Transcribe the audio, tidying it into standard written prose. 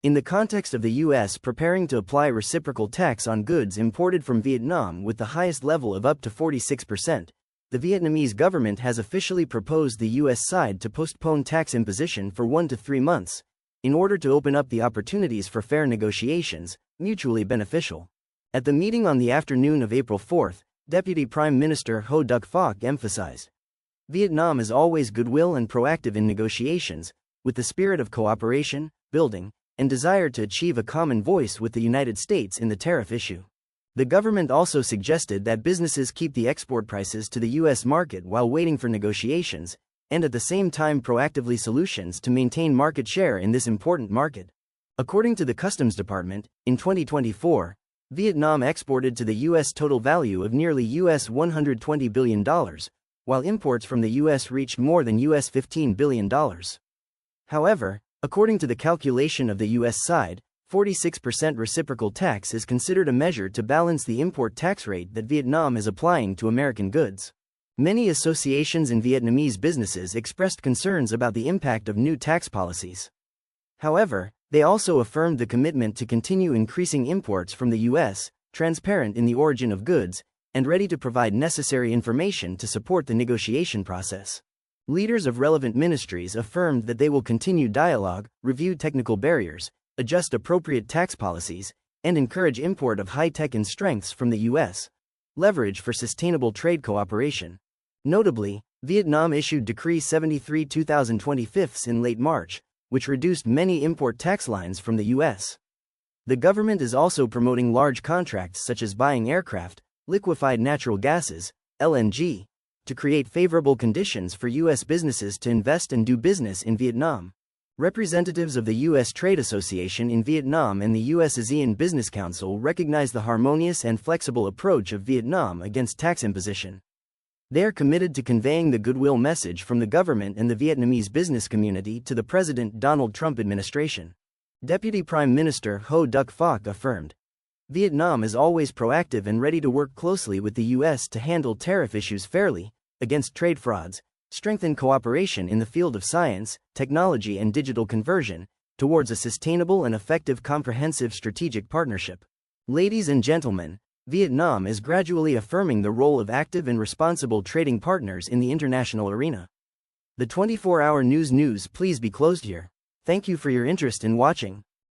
In the context of the U.S. preparing to apply reciprocal tax on goods imported from Vietnam with the highest level of up to 46%, the Vietnamese government has officially proposed the U.S. side to postpone tax imposition for 1 to 3 months, in order to open up the opportunities for fair negotiations, mutually beneficial. At the meeting on the afternoon of April 4, Deputy Prime Minister Ho Duc Phoc emphasized, Vietnam is always goodwill and proactive in negotiations, with the spirit of cooperation, building, and desire to achieve a common voice with the United States in the tariff issue. The government also suggested that businesses keep the export prices to the U.S. market while waiting for negotiations, and at the same time proactively solutions to maintain market share in this important market. According to the Customs Department, in 2024, Vietnam exported to the U.S. total value of nearly $120 billion, while imports from the U.S. reached more than $15 billion. However, according to the calculation of the U.S. side, 46% reciprocal tax is considered a measure to balance the import tax rate that Vietnam is applying to American goods. Many associations in Vietnamese businesses expressed concerns about the impact of new tax policies. However, they also affirmed the commitment to continue increasing imports from the U.S., transparent in the origin of goods, and ready to provide necessary information to support the negotiation process. Leaders of relevant ministries affirmed that they will continue dialogue, review technical barriers, adjust appropriate tax policies, and encourage import of high-tech and strengths from the U.S. Leverage for sustainable trade cooperation. Notably, Vietnam issued Decree 73/2025 in late March, which reduced many import tax lines from the U.S. The government is also promoting large contracts such as buying aircraft, liquefied natural gases, LNG, to create favorable conditions for U.S. businesses to invest and do business in Vietnam. Representatives of the U.S. Trade Association in Vietnam and the U.S. ASEAN Business Council recognize the harmonious and flexible approach of Vietnam against tax imposition. They are committed to conveying the goodwill message from the government and the Vietnamese business community to the President Donald Trump administration. Deputy Prime Minister Ho Duc Phoc affirmed, Vietnam is always proactive and ready to work closely with the U.S. to handle tariff issues fairly, against trade frauds, strengthen cooperation in the field of science, technology and digital conversion, towards a sustainable and effective comprehensive strategic partnership. Ladies and gentlemen, Vietnam is gradually affirming the role of active and responsible trading partners in the international arena. The 24-hour news please be closed here. Thank you for your interest in watching.